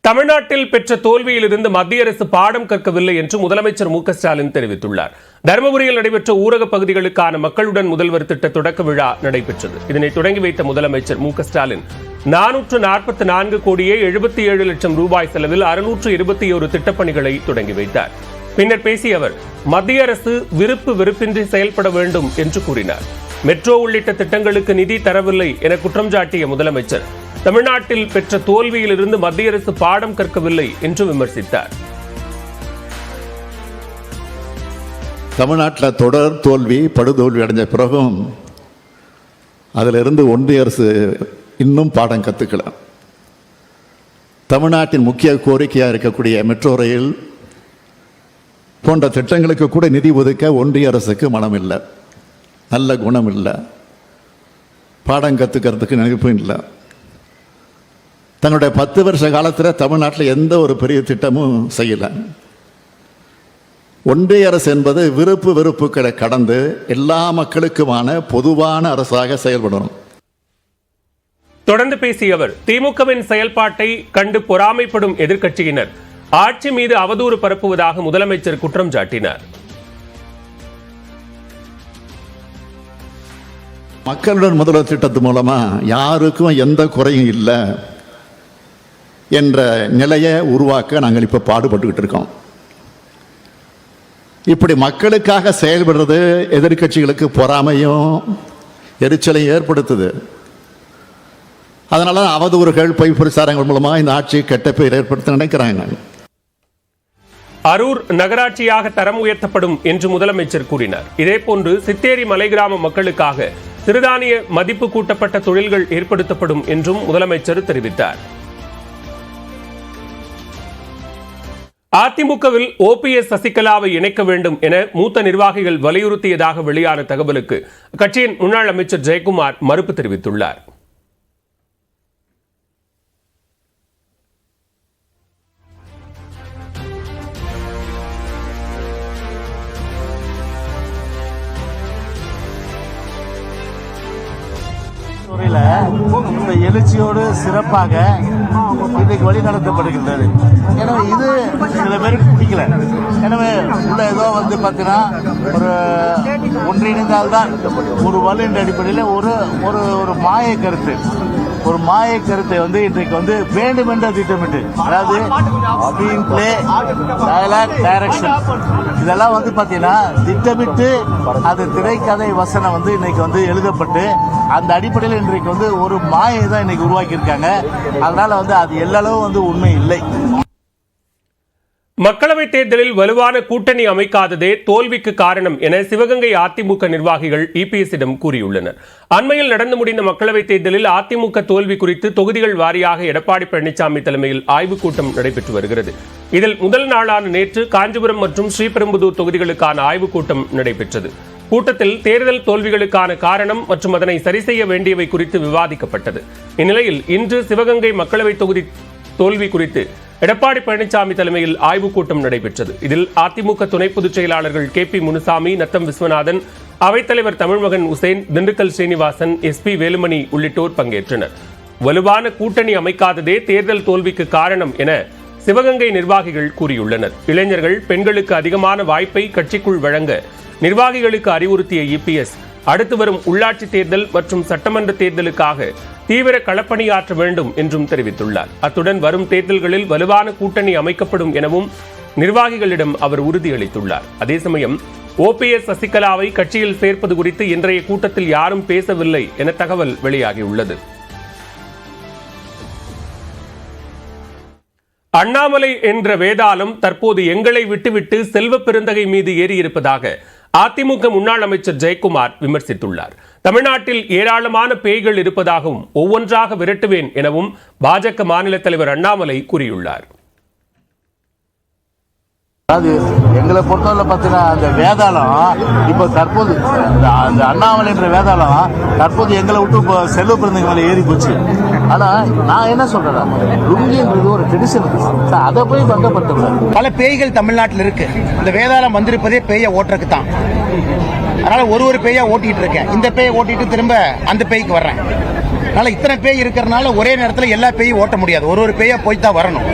தமிழ்நாட்டில் பெற்ற தோல்வியிலிருந்து மத்திய அரசு பாடம் கற்கவில்லை என்று முதலமைச்சர் மு க ஸ்டாலின் தெரிவித்துள்ளார். தருமபுரியில் நடைபெற்ற ஊரக பகுதிகளுக்கான மக்களுடன் முதல்வர் திட்ட தொடக்க விழா நடைபெற்றது. இதனை தொடங்கி வைத்த முதலமைச்சர் மு க ஸ்டாலின் 444 கோடியே 77 லட்சம் ரூபாய் செலவில் 621 திட்டப்பணிகளை தொடங்கி வைத்தார். பின்னர் பேசிய அவர் மத்திய அரசு விருப்பு வெறுப்பின்றி செயல்பட வேண்டும் என்று கூறினார். மெட்ரோ உள்ளிட்ட திட்டங்களுக்கு நிதி தரவில்லை என குற்றம் சாட்டிய முதலமைச்சர் தமிழ்நாட்டில் பெற்ற தோல்வியிலிருந்து மத்திய அரசு பாடம் கற்கவில்லை என்று விமர்சித்தார். தமிழ்நாட்டில் தொடர் தோல்வி படுதோல்வி அடைஞ்ச பிறகும் அதிலிருந்து ஒன்றிய அரசு இன்னும் பாடம் கற்றுக்கல. தமிழ்நாட்டின் முக்கிய கோரிக்கையாக இருக்கக்கூடிய மெட்ரோ ரயில் போன்ற திட்டங்களுக்கு கூட நிதி ஒதுக்க ஒன்றிய அரசுக்கு மனம் இல்லை, நல்ல குணம் இல்லை, பாடம் கற்றுக்கிறதுக்கு நினைப்பும் இல்லை. தன்னுடைய 10 வருஷ காலத்தில் தமிழ்நாட்டில் எந்த ஒரு பெரிய திட்டமும் செய்யலை. ஒன்றிய அரசு என்பது விருப்பு வெறுப்புகளை கடந்து எல்லா மக்களுக்குமான பொதுவான அரசாக செயல்படணும். தொடர்ந்து பேசிய அவர் திமுகவின் செயல்பாட்டை கண்டு பொறாமைப்படும் எதிர்க்கட்சியினர் ஆட்சி மீது அவதூறு பரப்புவதாக முதலமைச்சர் குற்றம் சாட்டினார். மக்களுடன் முதல்வர் திட்டத்து மூலமா யாருக்கும் எந்த குறையும் இல்லை என்ற நிலையை உருவாக்க நாங்கள் இப்போ பாடுபட்டுக்கிட்டு இருக்கோம். இப்படி மக்களுக்காக செயல்படுறது எதிர்கட்சிகளுக்கு பொறாமையும் எரிச்சலையும் ஏற்படுத்துது. அதனால அவதூறுகள் பொய் பிரச்சாரங்கள் மூலமா இந்த ஆட்சி கெட்ட பெயர் ஏற்படுத்த நினைக்கிறாங்க. அரூர் நகராட்சியாக தரம் உயர்த்தப்படும் என்று முதலமைச்சர் கூறினார். இதேபோன்று சித்தேரி மலை கிராம மக்களுக்காக சிறுதானிய மதிப்பு கூட்டப்பட்ட தொழில்கள் ஏற்படுத்தப்படும் என்றும் முதலமைச்சர் தெரிவித்தார். அதிமுகவில் OPS சசிகலாவை இணைக்க வேண்டும் என மூத்த நிர்வாகிகள் வலியுறுத்தியதாக வெளியான தகவலுக்கு கட்சியின் முன்னாள் அமைச்சர் ஜெயக்குமார் மறுப்பு தெரிவித்துள்ளார். இந்த எழுச்சியோடு சிறப்பாக இன்றைக்கு வழி நடத்தப்படுகின்றது. எனவே இது சில பேருக்கு பிடிக்கல. எனவே உள்ள ஏதோ பார்த்தீங்கன்னா ஒரு ஒன்றிணைந்தால்தான் ஒரு வலு என்ற அடிப்படையில் ஒரு மாய கருத்து இன்றைக்கு வேண்டும் என்ற திட்டமிட்டு, அதாவது ஸ்கிரீன் பிளே, டயலாக், டைரக்ஷன் இதெல்லாம் பார்த்தீங்கன்னா திட்டமிட்டு அது திரைக்கதை வசனம் இன்னைக்கு எழுதப்பட்டு அந்த அடிப்படையில் இன்றைக்கு ஒரு மாயை தான் இன்னைக்கு உருவாக்கி இருக்காங்க. அதனால அது எல்லளவு உண்மை இல்லை. மக்களவைத் தேர்தலில் வலுவான கூட்டணி அமைக்காததே தோல்விக்கு காரணம் என சிவகங்கை அதிமுக நிர்வாகிகள் EPS-இடம் கூறியுள்ளனர். அண்மையில் நடந்து முடிந்த மக்களவைத் தேர்தலில் அதிமுக தோல்வி குறித்து தொகுதிகள் வாரியாக எடப்பாடி பழனிசாமி தலைமையில் ஆய்வுக் கூட்டம் நடைபெற்று வருகிறது. இதில் முதல் நாளான நேற்று காஞ்சிபுரம் மற்றும் ஸ்ரீபெரும்புதூர் தொகுதிகளுக்கான ஆய்வுக் கூட்டம் நடைபெற்றது. கூட்டத்தில் தேர்தல் தோல்விகளுக்கான காரணம் மற்றும் அதனை சரி செய்ய வேண்டியவை குறித்து விவாதிக்கப்பட்டது. இந்நிலையில் இன்று சிவகங்கை மக்களவைத் தொகுதி தோல்வி குறித்து எடப்பாடி பழனிசாமி தலைமையில் ஆய்வுக் கூட்டம் நடைபெற்றது. இதில் அதிமுக துணை பொதுச் செயலாளர்கள் KP முனுசாமி, நத்தம் விஸ்வநாதன், அவைத்தலைவர் தமிழ்மகன் உசேன், திண்டுக்கல் ஸ்ரீனிவாசன், SP வேலுமணி உள்ளிட்டோர் பங்கேற்றனர். வலுவான கூட்டணி அமைக்காததே தேர்தல் தோல்விக்கு காரணம் என சிவகங்கை நிர்வாகிகள் கூறியுள்ளனர். இளைஞர்கள், பெண்களுக்கு அதிகமான வாய்ப்பை கட்சிக்குள் வழங்க நிர்வாகிகளுக்கு அறிவுறுத்திய EPS அடுத்து வரும் உள்ளாட்சி தேர்தல் மற்றும் சட்டமன்ற தேர்தலுக்காக தீவிர களப்பணியாற்ற வேண்டும் என்றும் தெரிவித்துள்ளார். அத்துடன் வரும் தேர்தல்களில் வலுவான கூட்டணி அமைக்கப்படும் எனவும் நிர்வாகிகளிடம் அவர் உறுதியளித்துள்ளார். அதே சமயம் OPS சசிகலாவை கட்சியில் சேர்ப்பது குறித்து இன்றைய கூட்டத்தில் யாரும் பேசவில்லை என தகவல் வெளியாகியுள்ளது. அண்ணாமலை என்ற வேதாளம் தற்போது எங்களை விட்டுவிட்டு செல்வ பெருந்தகை மீது ஏறியிருப்பதாக அதிமுக முன்னாள் அமைச்சர் ஜெயக்குமார் விமர்சித்துள்ளார். தமிழ்நாட்டில் ஏராளமான பேய்கள் இருப்பதாகவும் ஒவ்வொன்றாக விரட்டுவேன் எனவும் பாஜக மாநில தலைவர் அண்ணாமலை கூறியுள்ளார். அதாவது எங்களை பொறுத்தவரை பார்த்தீங்கன்னா அந்த வேதாளம் இப்போ தற்போது அந்த அண்ணாமலை என்ற வேதாளம் தற்போது எங்களை விட்டு இப்போ செல்வ பிறந்தங்க மேலே ஏறி போச்சு. ஆனால் நான் என்ன சொல்றேன், லுங்கின்றது ஒரு ட்ரெடிஷன், அதை போய் பங்கப்படுத்த பல பேய்கள் தமிழ்நாட்டில் இருக்கு. இந்த வேதாளம் வந்திருப்பதே பேயை ஓட்டுறதுக்கு தான். அதனால ஒரு பேயா ஓட்டிட்டு இருக்கேன். இந்த பேயை ஓட்டிட்டு திரும்ப அந்த பேய்க்கு வர்றேன். அதனால இத்தனை பேய் இருக்கிறதுனால ஒரே நேரத்தில் எல்லா பேயும் ஓட்ட முடியாது. ஒரு பேயா போய் தான் வரணும்.